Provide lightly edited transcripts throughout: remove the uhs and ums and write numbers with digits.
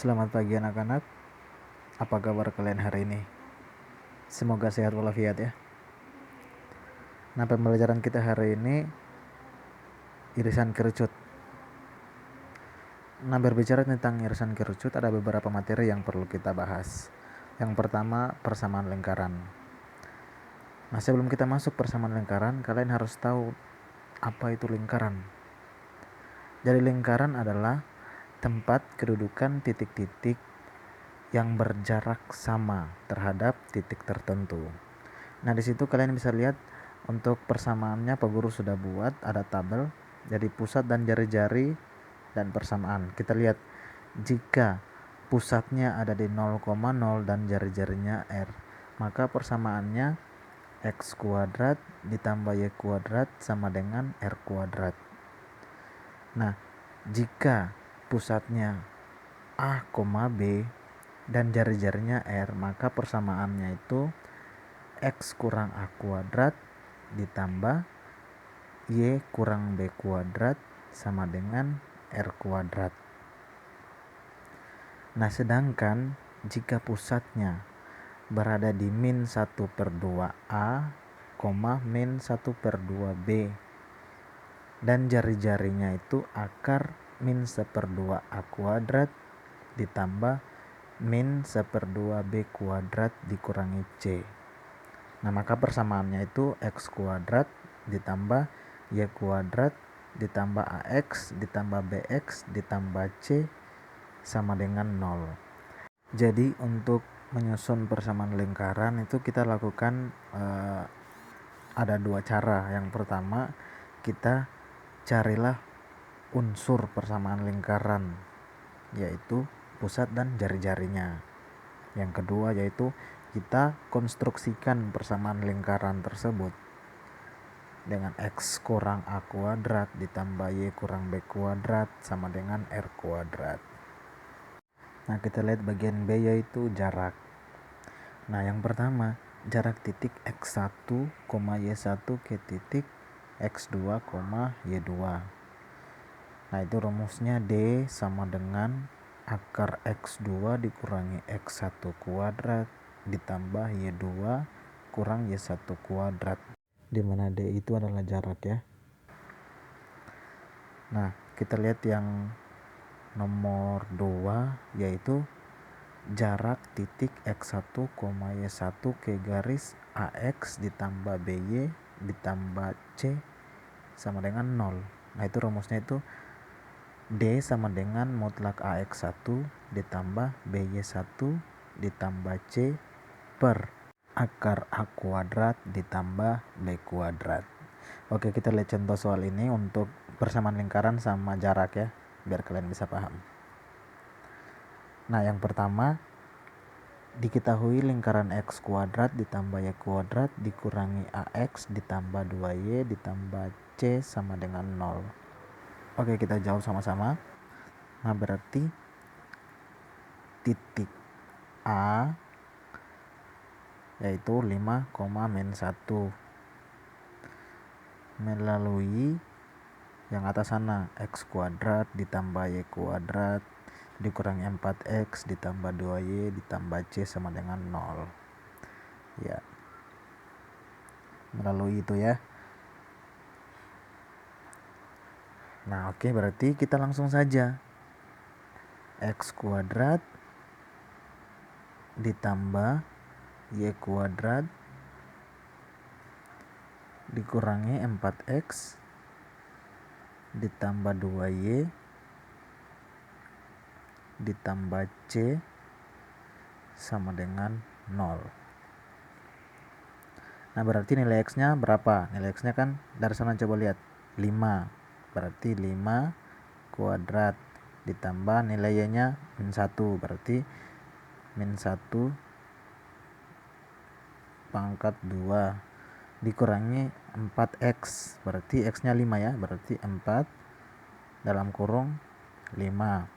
Selamat pagi anak-anak, apa kabar kalian hari ini? Semoga sehat walafiat ya. Nah, pembelajaran kita hari ini irisan kerucut. Nah, berbicara tentang irisan kerucut, ada beberapa materi yang perlu kita bahas. Yang pertama, persamaan lingkaran. Nah, sebelum kita masuk persamaan lingkaran, kalian harus tahu apa itu lingkaran. Jadi lingkaran adalah tempat kedudukan titik-titik yang berjarak sama terhadap titik tertentu. Nah, di situ kalian bisa lihat untuk persamaannya Pak Guru sudah buat, ada tabel. Jadi pusat dan jari-jari dan persamaan. Kita lihat jika pusatnya ada di 0,0 dan jari-jarinya R, maka persamaannya X kuadrat ditambah Y kuadrat sama dengan R kuadrat. Nah, jika pusatnya A, B dan jari-jarinya R, maka persamaannya itu X kurang A kuadrat ditambah Y kurang B kuadrat sama dengan R kuadrat. Nah, sedangkan jika pusatnya berada di min 1/2A, min 1/2B dan jari-jarinya itu akar min 1/2A kuadrat ditambah min 1/2B kuadrat dikurangi C. Nah, maka persamaannya itu X kuadrat ditambah Y kuadrat ditambah AX ditambah BX ditambah C sama dengan 0. Jadi untuk menyusun persamaan lingkaran itu kita lakukan ada dua cara. Yang pertama, kita carilah unsur persamaan lingkaran, yaitu pusat dan jari-jarinya. Yang kedua yaitu kita konstruksikan persamaan lingkaran tersebut dengan X kurang A kuadrat ditambah Y kurang B kuadrat sama dengan R kuadrat. Nah, kita lihat bagian B yaitu jarak. Nah, yang pertama, jarak titik X1, Y1 ke titik X2, Y2. Nah, itu rumusnya D sama dengan akar X2 dikurangi X1 kuadrat ditambah Y2 kurang Y1 kuadrat, di mana D itu adalah jarak ya. Nah, kita lihat yang nomor 2 yaitu jarak titik X1, Y1 ke garis AX ditambah BY ditambah C sama dengan 0. Nah, itu rumusnya itu D sama dengan mutlak AX1 ditambah BY1 ditambah C per akar A kuadrat ditambah B kuadrat. Oke, kita lihat contoh soal ini untuk persamaan lingkaran sama jarak ya, biar kalian bisa paham. Nah, yang pertama, diketahui lingkaran X kuadrat ditambah Y kuadrat dikurangi AX ditambah 2Y ditambah C sama dengan 0. Oke, kita jawab sama-sama. Nah, berarti titik A yaitu 5,-1 melalui yang atas sana X kuadrat ditambah Y kuadrat dikurangi 4X ditambah 2Y ditambah C sama dengan 0 ya, melalui itu ya. Nah, oke, berarti kita langsung saja X kuadrat ditambah Y kuadrat dikurangi 4X ditambah 2Y ditambah C sama dengan 0. Nah, berarti nilai X nya berapa? Nilai X nya kan dari sana coba lihat 5. Berarti 5 kuadrat ditambah nilai Y nya min 1. Berarti min 1 pangkat 2 dikurangi 4X. Berarti X nya 5 ya. Berarti 4 dalam kurung 5.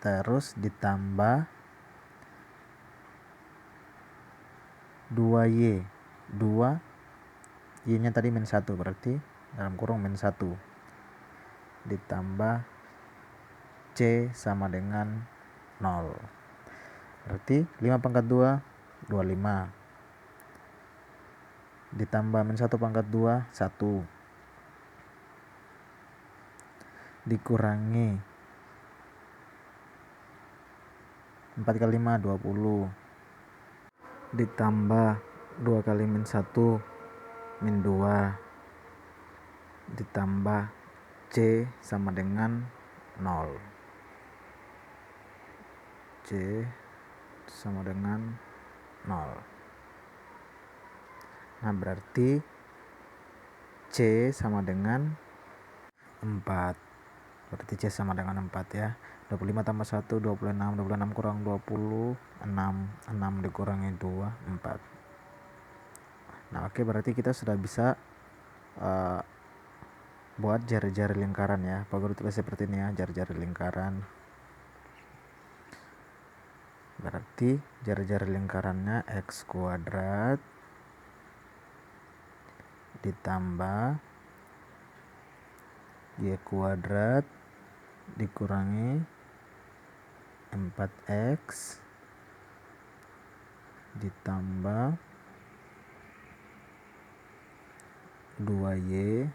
Terus ditambah 2Y. 2 Y nya tadi min 1, berarti dalam kurung min 1 ditambah C C sama dengan 0. Berarti 5 pangkat 2, 25. Ditambah min 1 pangkat 2, 1. Dikurangi 4 kali 5, 20. Ditambah 2 kali min 1, min 2. Ditambah C sama dengan 0. C sama dengan 0. Nah, berarti C sama dengan 4. Berarti C sama dengan 4 ya. 25 tambah 1, 26. 26 kurang 20, 6 dikurangi 2, 4. Nah, oke, berarti kita sudah bisa buat jari-jari lingkaran ya. Pagar tulis seperti ini ya, jari-jari lingkaran. Berarti jari-jari lingkarannya X kuadrat ditambah Y kuadrat dikurangi 4X ditambah 2Y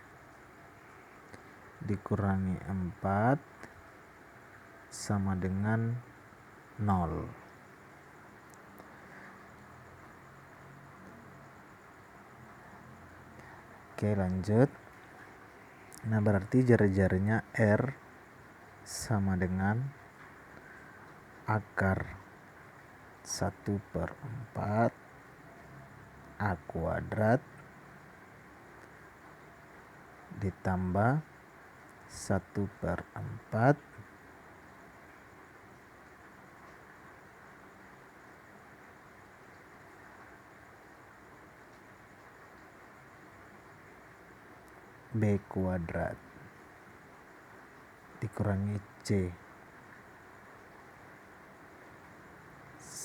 dikurangi 4 sama dengan 0. Oke, lanjut. Nah, berarti jari-jarinya R sama dengan akar 1/4 A kuadrat ditambah 1/4 B kuadrat dikurangi C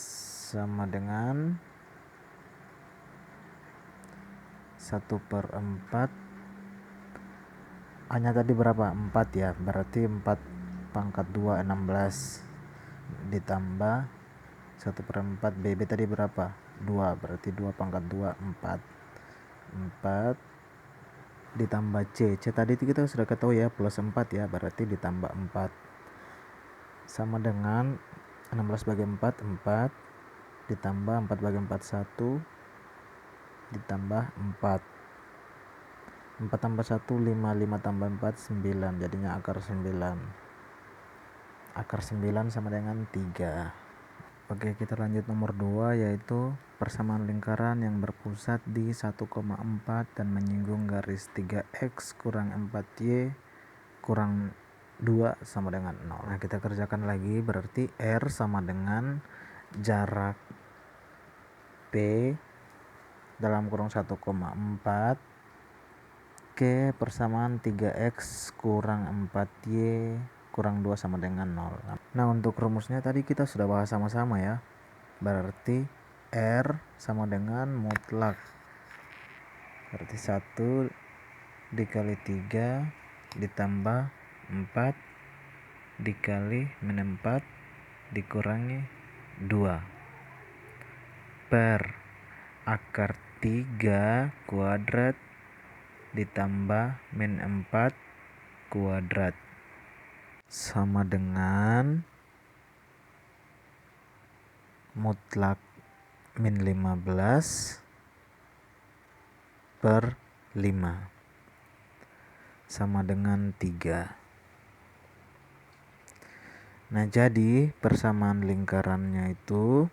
sama dengan 1/4. A-nya tadi berapa? 4 ya. Berarti 4 pangkat 2, 16 ditambah 1/4 BB tadi berapa? 2. Berarti 2 pangkat 2, 4. 4 ditambah C tadi kita sudah ketahui ya, plus 4 ya, berarti ditambah 4 sama dengan 16 bagi 4, 4 ditambah 4 bagi 4, 1 ditambah 4 tambah 1, 5 tambah 4, 9, jadinya akar 9 sama dengan 3. Oke, kita lanjut nomor 2, yaitu persamaan lingkaran yang berpusat di 1,4 dan menyinggung garis 3x kurang 4y kurang 2 sama dengan 0. Nah, kita kerjakan lagi. Berarti R sama dengan jarak P dalam kurung 1,4 ke persamaan 3x kurang 4y kurang 2 sama dengan 0. Nah, untuk rumusnya tadi kita sudah bahas sama-sama ya. Berarti R sama dengan mutlak. Berarti 1 dikali 3 ditambah 4 dikali min 4 dikurangi 2 per akar 3 kuadrat ditambah min 4 kuadrat sama dengan mutlak min 15 per 5 sama dengan 3. Nah, jadi persamaan lingkarannya itu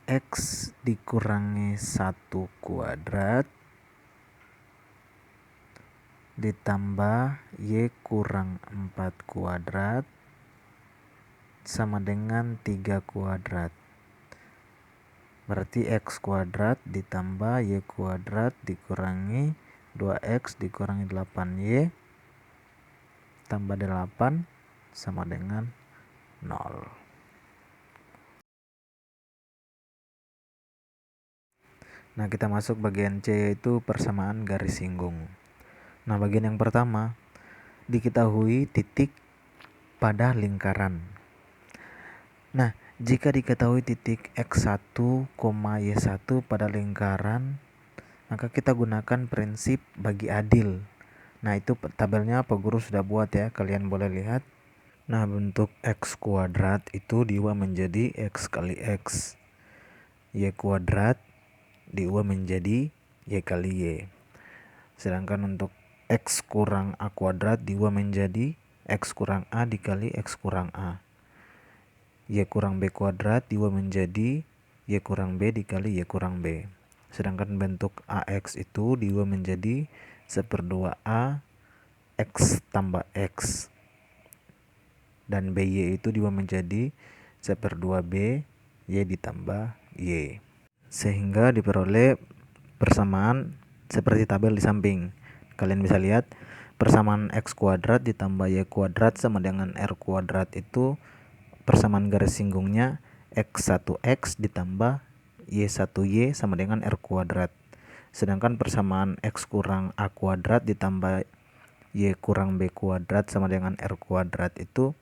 X dikurangi 1 kuadrat ditambah Y kurang 4 kuadrat sama dengan 3 kuadrat. Berarti X kuadrat ditambah Y kuadrat dikurangi 2X dikurangi 8Y tambah 8 sama dengan 0. Nah, kita masuk bagian C, yaitu persamaan garis singgung. Nah, bagian yang pertama, diketahui titik pada lingkaran. Nah, jika diketahui titik X1, Y1 pada lingkaran, maka kita gunakan prinsip bagi adil. Nah, itu tabelnya Pak Guru sudah buat ya, kalian boleh lihat. Nah, bentuk X kuadrat itu diubah menjadi X kali X. Y kuadrat diubah menjadi Y kali Y. Sedangkan untuk X kurang A kuadrat diubah menjadi X kurang A dikali X kurang A. Y kurang B kuadrat diubah menjadi Y kurang B dikali Y kurang B. Sedangkan bentuk AX itu diubah menjadi 1/2A X tambah X. Dan BY itu diubah menjadi 1/2B Y ditambah Y. Sehingga diperoleh persamaan seperti tabel di samping. Kalian bisa lihat persamaan X kuadrat ditambah Y kuadrat sama dengan R kuadrat itu persamaan garis singgungnya X1X ditambah Y1Y sama dengan R kuadrat. Sedangkan persamaan X kurang A kuadrat ditambah Y kurang B kuadrat sama dengan R kuadrat itu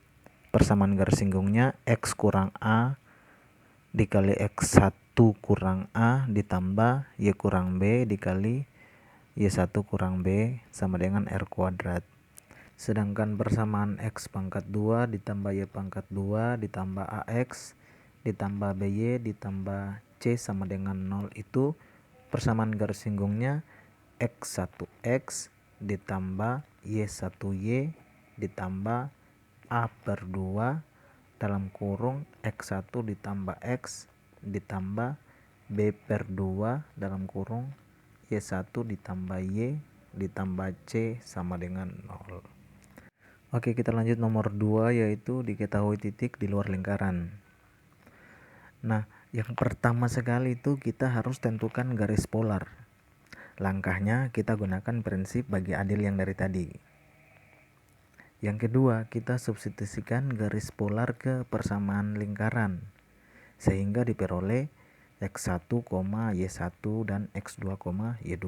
persamaan garis singgungnya X kurang A dikali X1 kurang A ditambah Y kurang B dikali Y1 kurang B sama dengan R kuadrat. Sedangkan persamaan X pangkat 2 ditambah Y pangkat 2 ditambah AX ditambah BY ditambah C sama dengan 0 itu persamaan garis singgungnya X1X ditambah Y1Y ditambah A/2 dalam kurung X1 ditambah X ditambah B/2 dalam kurung Y1 ditambah Y ditambah C sama dengan 0. Oke, kita lanjut nomor 2 yaitu diketahui titik di luar lingkaran. Nah, yang pertama sekali itu kita harus tentukan garis polar. Langkahnya kita gunakan prinsip bagi adil yang dari tadi. Yang kedua, kita substitusikan garis polar ke persamaan lingkaran sehingga diperoleh X1, Y1 dan X2, Y2.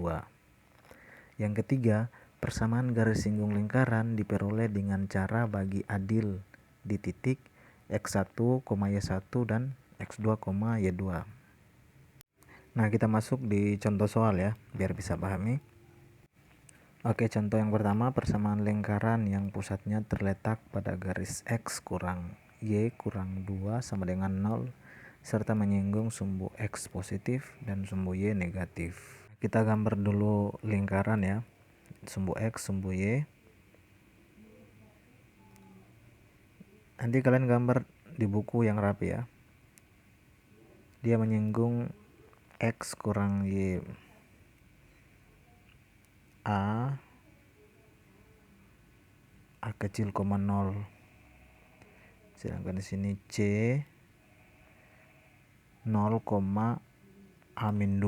Yang ketiga, persamaan garis singgung lingkaran diperoleh dengan cara bagi adil di titik X1, Y1 dan X2, Y2. Nah, kita masuk di contoh soal ya, biar bisa pahami. Oke, contoh yang pertama, persamaan lingkaran yang pusatnya terletak pada garis X kurang Y kurang 2 sama dengan 0 serta menyinggung sumbu X positif dan sumbu Y negatif. Kita gambar dulu lingkaran ya, sumbu X, sumbu Y. Nanti kalian gambar di buku yang rapi ya. Dia menyinggung X kurang Y A kecil, 0. Sedangkan di sini C 0, A-2.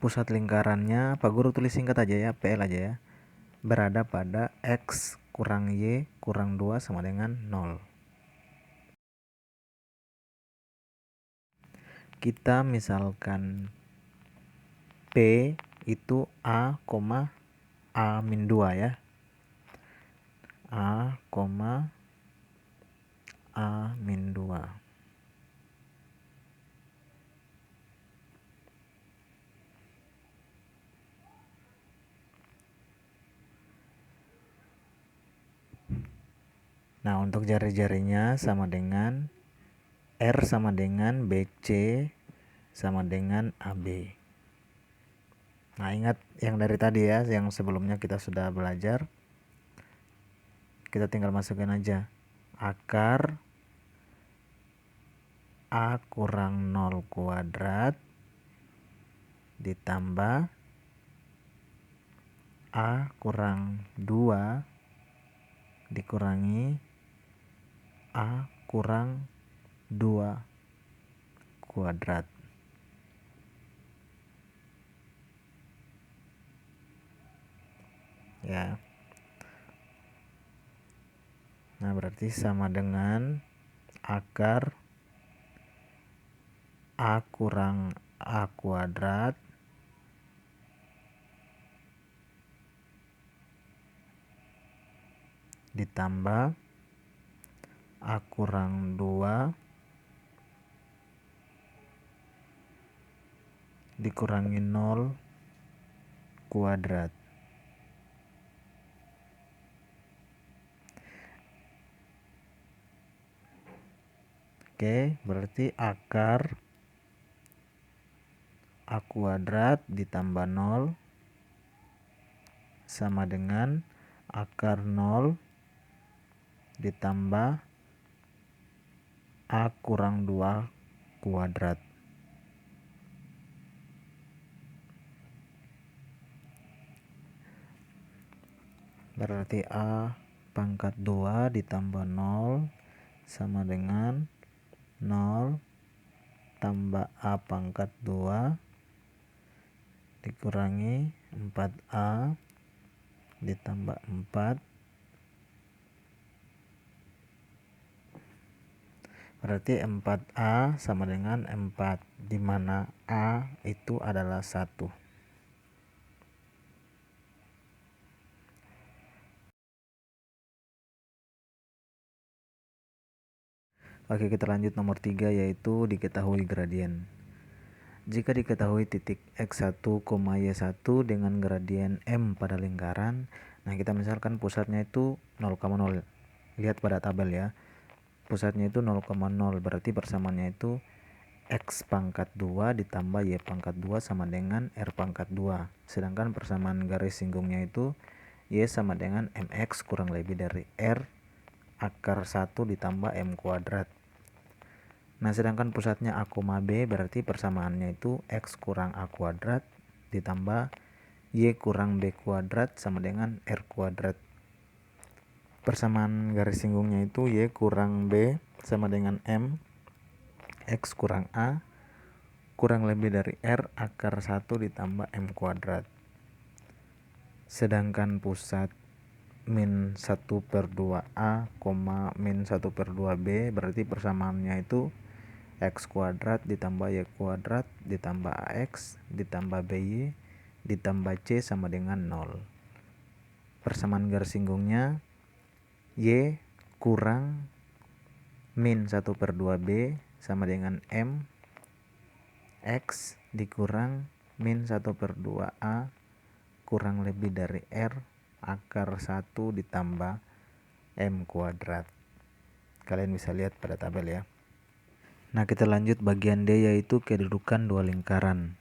Pusat lingkarannya Pak Guru tulis singkat aja ya, PL aja ya. Berada pada X kurang Y kurang 2 sama dengan 0. Kita misalkan P itu A, A-2 ya. A, A-2. Nah, untuk jari-jarinya sama dengan R sama dengan BC sama dengan AB. Nah, ingat yang dari tadi ya, yang sebelumnya kita sudah belajar. Kita tinggal masukkan aja akar A kurang 0 kuadrat ditambah A kurang 2 dikurangi A kurang 2 kuadrat. Ya. Nah, berarti sama dengan akar A kurang A kuadrat ditambah A kurang 2 dikurangi 0 kuadrat. Oke, berarti akar A kuadrat ditambah 0 sama dengan akar 0 ditambah A kurang 2 kuadrat. Berarti A pangkat 2 ditambah 0 sama dengan 0 tambah A pangkat 2 dikurangi 4A ditambah 4. Berarti 4A sama dengan 4, di mana A itu adalah 1. Oke, kita lanjut nomor 3, yaitu diketahui gradien. Jika diketahui titik X1, Y1 dengan gradien M pada lingkaran, nah kita misalkan pusatnya itu 0,0. Lihat pada tabel ya. Pusatnya itu 0,0, berarti persamaannya itu X pangkat 2 ditambah Y pangkat 2 sama dengan R pangkat 2. Sedangkan persamaan garis singgungnya itu Y sama dengan MX kurang lebih dari R akar 1 ditambah M kuadrat. Nah, sedangkan pusatnya A, B, berarti persamaannya itu X kurang A kuadrat ditambah Y kurang B kuadrat sama dengan R kuadrat. Persamaan garis singgungnya itu Y kurang B sama dengan M, X kurang A kurang lebih dari R akar 1 ditambah M kuadrat. Sedangkan pusat min 1/2A, min 1/2B, berarti persamaannya itu X kuadrat ditambah Y kuadrat ditambah AX ditambah BY ditambah C sama dengan 0. Persamaan garis singgungnya Y kurang min 1/2B sama dengan M X dikurang min 1/2A kurang lebih dari R akar 1 ditambah M kuadrat. Kalian bisa lihat pada tabel ya. Nah, kita lanjut bagian D, yaitu kedudukan dua lingkaran.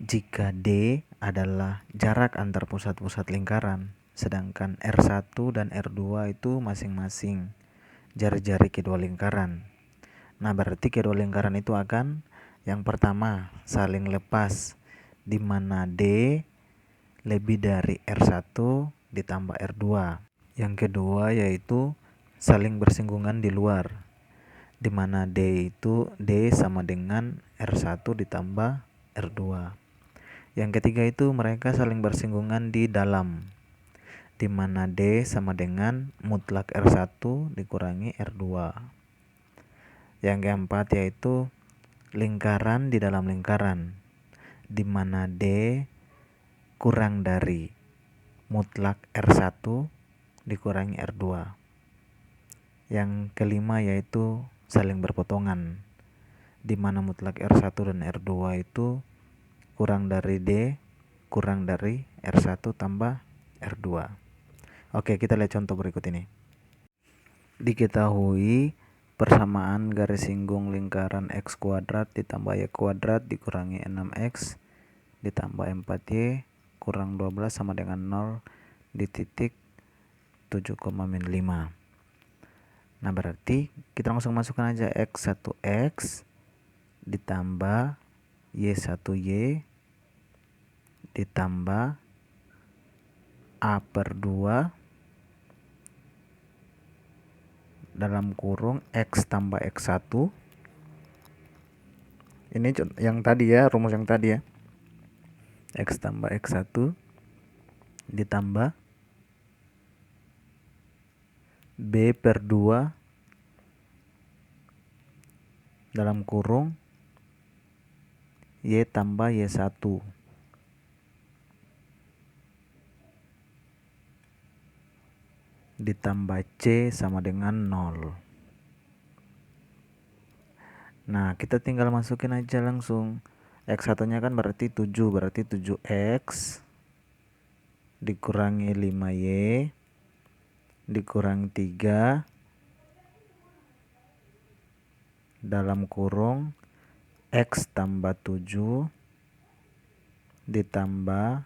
Jika D adalah jarak antar pusat-pusat lingkaran, sedangkan R1 dan R2 itu masing-masing jari-jari kedua lingkaran. Nah, berarti kedua lingkaran itu akan yang pertama saling lepas, di mana D lebih dari R1 ditambah R2. Yang kedua yaitu saling bersinggungan di luar, di mana D sama dengan R1 ditambah R2. Yang ketiga itu mereka saling bersinggungan di dalam, di mana D sama dengan mutlak R1 dikurangi R2. Yang keempat yaitu lingkaran di dalam lingkaran, di mana D kurang dari mutlak R1 dikurangi R2. Yang kelima yaitu saling berpotongan, di mana mutlak R1 dan R2 itu kurang dari D kurang dari R1 tambah R2. Oke, kita lihat contoh berikut ini. Diketahui persamaan garis singgung lingkaran X kuadrat ditambah Y kuadrat dikurangi 6X ditambah 4Y kurang 12 sama dengan 0 di titik 7, min 5. Nah, berarti kita langsung masukkan aja X1X ditambah Y1Y ditambah A/2 dalam kurung X tambah X1. Ini yang tadi ya, rumus yang tadi ya. X tambah X1 ditambah B/2 dalam kurung Y tambah Y1. ditambah C sama dengan 0. Nah, kita tinggal masukin aja langsung. X1 nya kan berarti 7, berarti 7X dikurangi 5Y dikurangi 3 dalam kurung X tambah 7 ditambah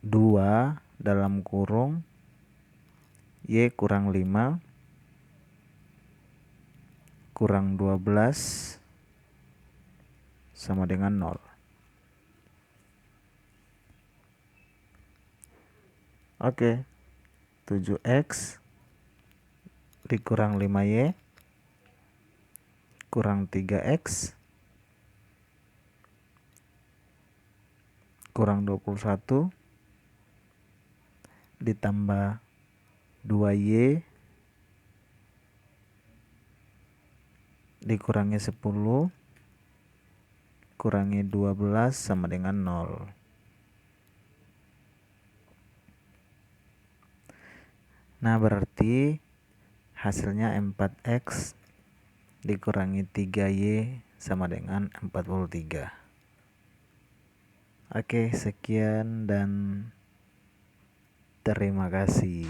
2 dalam kurung Y kurang 5 kurang 12 sama dengan 0. Oke, 7X dikurang 5Y kurang 3X kurang 21 ditambah 2Y dikurangi 10 kurangi 12 sama dengan 0. Nah, berarti hasilnya 4X dikurangi 3Y sama dengan 43. Oke, sekian dan terima kasih.